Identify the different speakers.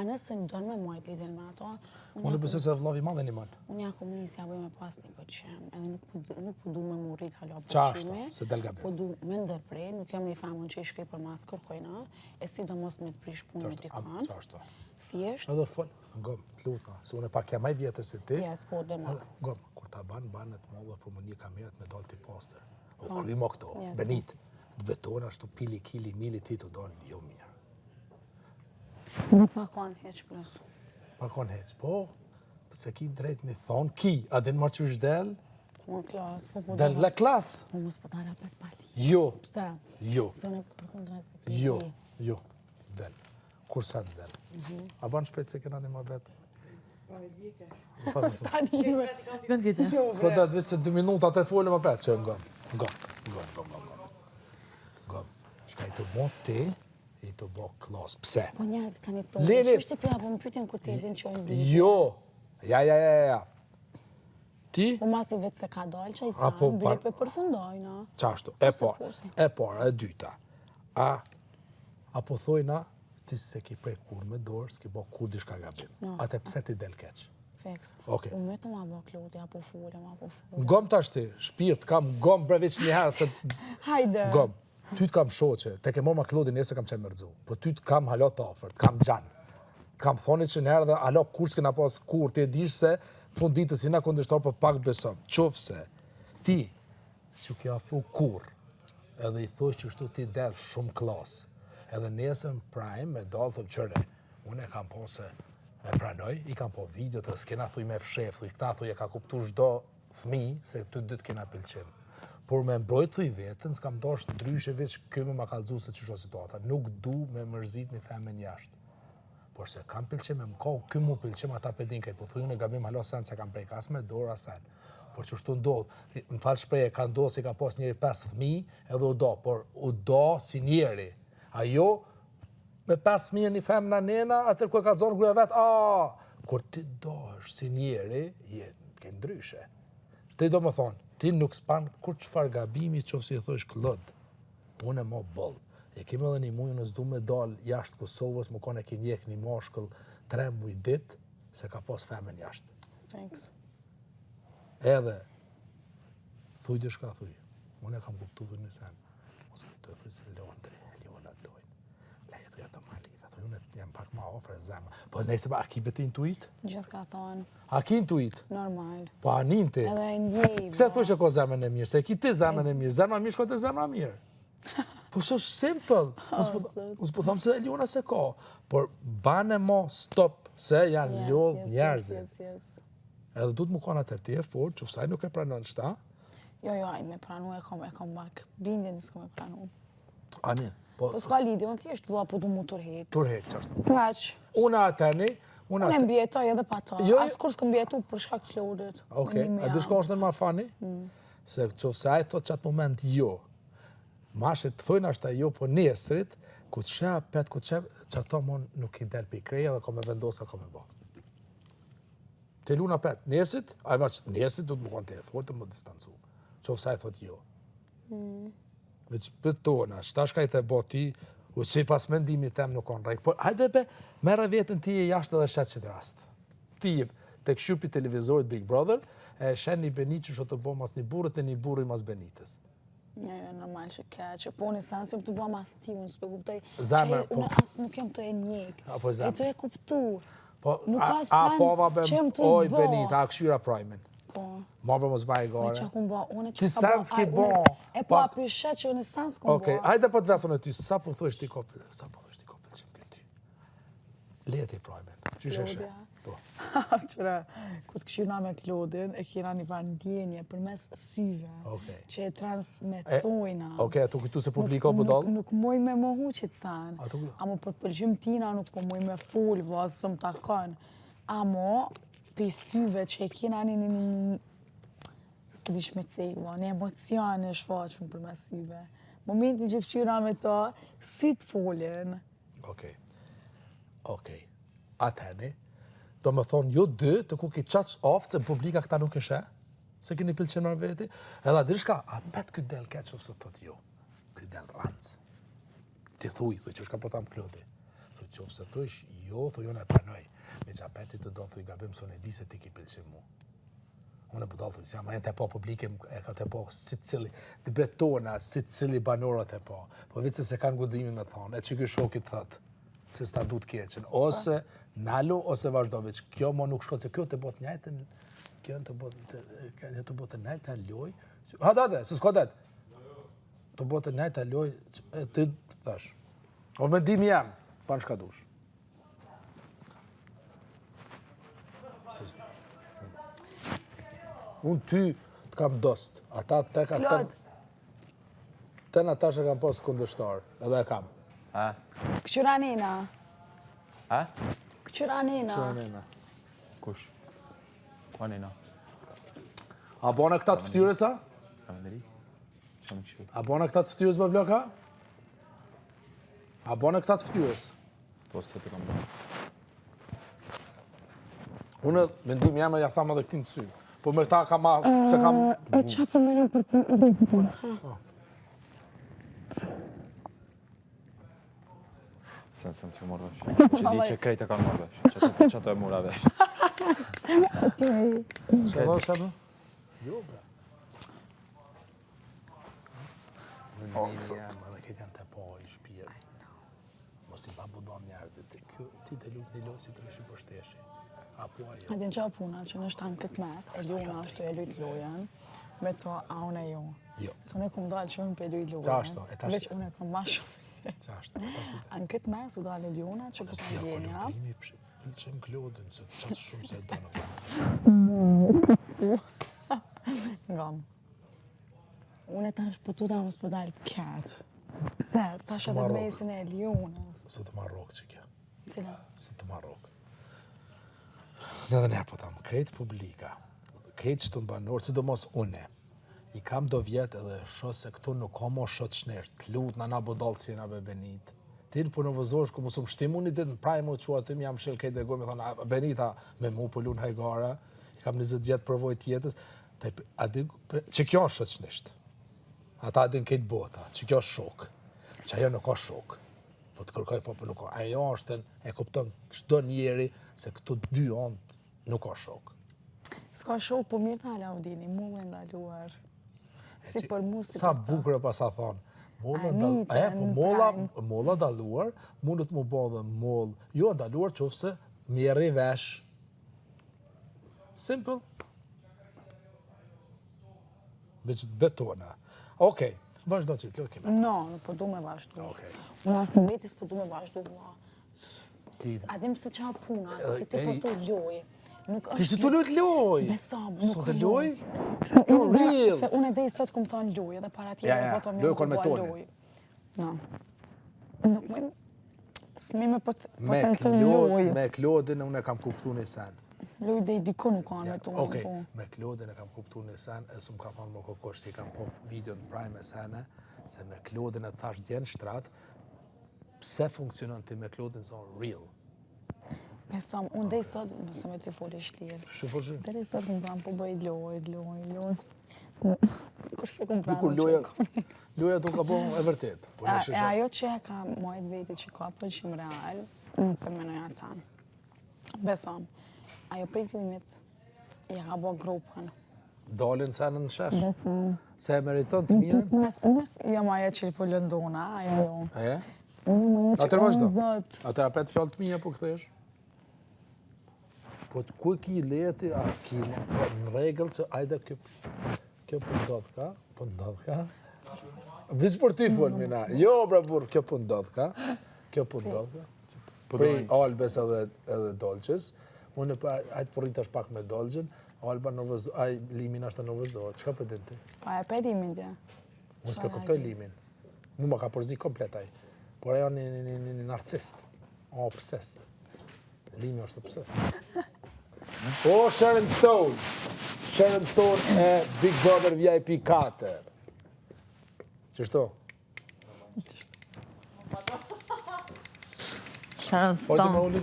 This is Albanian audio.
Speaker 1: A nëse në donë me muajt lidhjen me ato...
Speaker 2: Unë besoj se vllavi madhe një man.
Speaker 1: Unë ja komunisja bëj me pas një pëqem, edhe nuk po du me mu rrit halo
Speaker 2: Qashta, se del gabim.
Speaker 1: po du me ndërprej, nuk jam një famën që i shkej për mas kërkojna, e sidomos me të prish punët i kanë.
Speaker 2: Qashta.
Speaker 1: Thjesht.
Speaker 2: Edhe fol, ngom, të luta, se unë pak jam maj vjetër se ti.
Speaker 1: Yes, po dhe ma.
Speaker 2: Ngom, kur ta banet mollë për më një kamerët me dalë t'i poster. O krymo këto, Benit, të betona ashtu pili, kili, mili ti të dalë, jo mirë.
Speaker 1: Nuk pa kanë heq plus.
Speaker 2: Pa kanë heq, po, se ki drejt me thonë, ki, a din marë që është del?
Speaker 1: Në klas, po po
Speaker 2: Del le klas?
Speaker 1: Po mos po dala pet pali.
Speaker 2: Jo.
Speaker 1: Pse?
Speaker 2: Jo.
Speaker 1: Zone për kundras.
Speaker 2: Jo, del. Kur sa të del. A ban shpejt se kena një ma betë?
Speaker 1: Stani ime.
Speaker 2: S'ko da të vitë se 2 minuta të folë ma betë, që ngom. Shka i të bo ti, i të bo klas. Pse?
Speaker 1: Po njerëzit kanë i tonë.
Speaker 2: Lili.
Speaker 1: Që është të pja, po më pytin kur ti edhin që ojnë bërë.
Speaker 2: Jo. Ja. Ti?
Speaker 1: Po mas i vetë se ka dalë që i sanë, bile për përfundojna.
Speaker 2: Qashtu, e para, e dyta. Apo thojna, ti se ki prej kur me dorë, s'ki bo kur dishka gabim. Ate pse ti del keq?
Speaker 1: Feks.
Speaker 2: Okej.
Speaker 1: Unë me të ma bo kloti, apo fulem.
Speaker 2: Ngom tash ti, shpirt, kam ngom breveç një herë, se...
Speaker 1: Hajde.
Speaker 2: Ngom, ty t'kam shoqe, te ke moma klodi nese kam qenë mërzu, po ty t'kam halo të ofert, kam gjanë. Kam thonit që në herë dhe halo kur s'kena pas kur, ti e dish se funditës si na kundishtar për pak besom. Qofë se ti, s'ju kja fu kur, edhe i thoj që shtu ti del shumë klas, edhe nesën prime me dalë thëm qëre, unë e kam po se e pranoj, i kam po video të s'kena thuj me fshef, thuj këta thuj e ka kuptu shdo thmi se ty dytë kena pëlqim. Por me mbrojt thuj vetën, s'kam dosh të ndryshe veç këmë ma kalzu se qësho situata. Nuk du me mërzit një femen jashtë. Por se kam pëlqim e m'ka, këmë mu pëlqim ata pedin këtë, po thuj unë e gabim halo sen se kam prejk, as me dorë as sen. Por që shtu ndodhë, më falë shpreje, ka ndodhë si ka pos njeri 5 thmi, edhe u do, por u do si njeri. Ajo, me 5.000 një femna nena, atër kërë ka zonë gruja vetë, kur ti do është si njeri, ke ndryshe. Ti do më thonë, ti nuk s'pan kur qëfar gabimi që si e thojsh klod. Unë e mo boll. E kemi edhe një mujë nësë du me dal jashtë Kosovës, më kone ki njek një moshkull 3 muj dit, se ka pos femen jashtë.
Speaker 1: Thanks.
Speaker 2: Edhe, thuj dhe shka thuj. Unë e kam kuptu dhe një sen. Mos kuptu thuj se Londri, Leona dojnë. Leje thuj ato malive. Thuj unë jam pak ma ofre zema. Po nejse ba, a ki beti intuit?
Speaker 1: Gjithë ka thonë.
Speaker 2: A ki intuit?
Speaker 1: Normal.
Speaker 2: Po a ninti?
Speaker 1: Edhe e ndjej.
Speaker 2: Pse thuj që ko zemrën e mirë? Se ki ti zemrën e mirë. Zemrën mirë shko të zemrën mirë. Po shë është simple. Unë s'po thamë se Leona se ka. Por bane mo stop se janë ljodh njerëzit. Edhe du të më kona tërti e fort, që fësaj nuk e pranon qëta?
Speaker 1: Jo, aj me pranu e kom bak. Bindje në s'kom e pranu.
Speaker 2: Ani?
Speaker 1: Po s'ka lidi, unë thjesht dua po du mu turhek.
Speaker 2: Turhek, qashtu.
Speaker 1: Plaq.
Speaker 2: Una atërni,
Speaker 1: unë e mbjetoj edhe pa to. As kur s'kom mbjetu për shkak të klodit.
Speaker 2: Okej, a di shko është në ma fani? Se që fësaj thot që atë moment jo. Mashe të thojnë ashtë jo, po nesrit, ku të shea pet, ku të shea, që ato mon nuk i del për i kreja dhe ko me vendosa, ko me bo. Te luna pet, nesit, nesit du të më konë të e fort të më distancu. Që fësaj thot jo. Veç për tona, shta shka i të bo ti, u që i pas mendimi tem nuk konë rejkë. Por, hajde be, mera vetën ti e jashtë edhe shetë që të rast. Ti të këshupi televizorit Big Brother, e shenë një Benit që të bo mas një burët e një burë i mas Benitës.
Speaker 1: Jo, normal që keqë, po në sens jam të bua mas ti, unë s'pe kuptoj.
Speaker 2: Zemër, po.
Speaker 1: Unë asë nuk jam të e njek.
Speaker 2: Apo zemër.
Speaker 1: E të e kuptu.
Speaker 2: Po,
Speaker 1: nuk ka
Speaker 2: a pova be,
Speaker 1: që jam të i
Speaker 2: oj Benit, a këshyra prajmen.
Speaker 1: Po.
Speaker 2: Ma për mos baj gore.
Speaker 1: Me që akun bo, unë
Speaker 2: Ti sens ki bo.
Speaker 1: E po aprishet që unë sens kun bo.
Speaker 2: Okej, hajde po të vesën e ty, sa po thujsh ti kopil, sa po thujsh ti kopil që më këty. Leti prajmen, qyshe shë. Po.
Speaker 1: Qëra, ku të këshirna me Klodin, e kena një farë ndjenje për mes syve, që e transmetojna.
Speaker 2: Okej, tu këtu se publika po dalë?
Speaker 1: Nuk moj me mohu që të sanë. Amo për pëlqim tina nuk po moj me full, vazë së më takon. Amo, për syve që e kena një s'po di shme cekva, një emocion e shfaqën për mes syve. Momentin që këshirna me ta, sytë folin.
Speaker 2: Okej. Atëherni, do më thonë, jo dë, të ku ki qaq aftë, se publika këta nuk e shë, se kini pëlqenar veti, edhe a dirishka, a bet këtë del keqë ose të thotë jo, këtë del rancë. Ti thuj që shka po thamë Klodi, thuj qoftë se thush, jo, thuj unë e pranoj. Me gjapeti të do thuj gabim, se unë e di se ti ki pëlqim mu. Unë e përdallë thuj, si jam e të po publike, e ka të po si cili, të betona, si cili banorët e po. Po vitë se kanë guximin me thonë, e që kjo shokit thëtë, se s'ta du të keqen. Ose nalu, ose vazhdoviq. Kjo mo nuk shkot, se kjo të bot njajtën, kjo të bot njajtë loj. Hate, se s'ka det. Të bot njajtë loj, të thash. O mendim jam, pa në shkadush. Unë ty të kam dost. Ata te ka
Speaker 1: Klod.
Speaker 2: Ten ata që kam posë kundështar. Edhe e kam.
Speaker 1: Këqyra nena.
Speaker 3: Ha?
Speaker 1: Këqyra nena.
Speaker 2: Nena.
Speaker 3: Kush? Ku nena?
Speaker 2: A bona këta të ftyrës, a?
Speaker 3: Kamenderi? Çam kështu.
Speaker 2: A bona këta të ftyrës, më bloka? A bona këta të ftyrës?
Speaker 3: Po s'të të kam bërë.
Speaker 2: Unë mendim jam e ja tham edhe këti në sy. Po me këta kam se kam...
Speaker 1: E qa për me në për...
Speaker 3: Sen të morë vesh. Që di që krejt e kanë morë vesh. Që të e mura vesh.
Speaker 2: Se do se më? Jo, bre. Mendimi jam edhe këtë janë të po i shpirë. Mos t'i babudon njerëzit. Ti të lutë një lojë si të rëshim për shteshi. Apo ajo.
Speaker 1: A din qa puna që në shtanë këtë mes, e Liona ashtu e lujt lojen, me to a unë e jo.
Speaker 2: Jo.
Speaker 1: Se unë e kom dalë që unë pe lujt lojen.
Speaker 2: Qashto, e tash-
Speaker 1: Veç unë e kom ma shumë.
Speaker 2: Qashtë,
Speaker 1: A në këtë mes u dalë Liona që po të gjenja.
Speaker 2: Pëlqem Klodin, se qatë shumë se do në
Speaker 1: Ngam. Unë e tash po tuta mos po dalë kjatë. Pse, tash edhe
Speaker 2: marrok.
Speaker 1: mesin e Lionës.
Speaker 2: Se të marrok që kjo.
Speaker 1: Cila?
Speaker 2: Se të marrok. Në edhe njerë po thamë, krejt publika, krejt që të mbanor, sidomos une, i kam do vjetë edhe shoh se këtu nuk ka mo shot shnesht, të lutë na bodalë si na be Benit. Ti po në vëzosh, ku mësum shtimu një ditë në praj mu qua të jam shel krejt dhe gojë, me thonë, Benita me mu po lunë hajgara, i kam 20 vjetë provoj tjetës, që kjo është shot shnesht. Ata adin këtë bota, që kjo është shok, që ajo nuk ka shok. Po të kërkoj po nuk ka. Ajo është e kupton çdo njeri se këtu dy ont nuk ka shok.
Speaker 1: S'ka shok, po mirë të Alaudini, mu e ndaluar. Si për mu, si
Speaker 2: Sa
Speaker 1: për ta.
Speaker 2: bukur e pas sa thonë.
Speaker 1: Anitën,
Speaker 2: Molla dalluar, mundet mu bë dhe moll. Jo ndaluar qofse mjerri vesh. Simple. Veç betona. Okej, vazhdo që të kemi.
Speaker 1: No, nuk po du me vazhdu.
Speaker 2: Okej.
Speaker 1: Unë asë në vetis po du me vazhdu, ma.
Speaker 2: Ti
Speaker 1: A dim se qa puna, se ti po thoj loj. Nuk
Speaker 2: Ti
Speaker 1: është...
Speaker 2: si të lut loj.
Speaker 1: Besam,
Speaker 2: Sot
Speaker 1: nuk
Speaker 2: e loj?
Speaker 1: loj. Se unë e dhe i sot këmë thonë loj, edhe para tjera
Speaker 2: Ja,
Speaker 1: po thonë
Speaker 2: loj
Speaker 1: nuk
Speaker 2: kon me
Speaker 1: bua
Speaker 2: toni.
Speaker 1: loj. No. Nuk me... S'mi me potencial loj.
Speaker 2: Me Klodin unë e kam kuptu një sen.
Speaker 1: Loj dhe i diko nuk kanë me tonë.
Speaker 2: Okej,
Speaker 1: po.
Speaker 2: me Klodin e kam kuptu një sen, e s'm ka thonë më kokosh, si kam po video në prime e sene, se me Klodin e thash djenë shtrat, pse funksionon ti me Klodin zonë real?
Speaker 1: Besam, unë dhe i sot, mësë me të foli shlirë.
Speaker 2: Shifoshin?
Speaker 1: Dhe i sot këmë pranë po bëj loj. Kurse këmë pranë.
Speaker 2: Kur loja tu ka po e vërtet. Po në
Speaker 1: E
Speaker 2: shisha.
Speaker 1: ajo që e ka mojt veti që ka pëlqim real, se me nëja canë. Besom, ajo prej fillimit i ka bo grupën.
Speaker 2: Dalin senën në shesh.
Speaker 1: Besom.
Speaker 2: Se e meriton të mirën.
Speaker 1: Mes unë, jam ajo që i po lëndona, ajo jo.
Speaker 2: E?
Speaker 1: Unë që
Speaker 2: Atër vazhdo.
Speaker 1: zot.
Speaker 2: Atër apet fjallë të mija po këthesh. Po ku ki leti, a ki në regël që ajde kjo po ndodh ka, po ndodh ka. Viz për ty fol, mina. Jo, bra burr, kjo po ndodh ka. Kjo po ndodh ka. Prej Albes edhe Dolqes. Unë ajtë po rritash pak me Dolqen. Alba nervozohet, aj Limin është nervozohet. Çka po din ti?
Speaker 1: Pa e pe limin tja.
Speaker 2: Unë s'pe kuptoj Limin. Mu ma ka përzi komplet aj. Por ajo një narcist. Obsessed. Limi është obsessed. O, Sharon Stone. Sharon Stone e Big Brother VIP 4. Qështu?
Speaker 1: Sharon
Speaker 2: Ojtë me uli?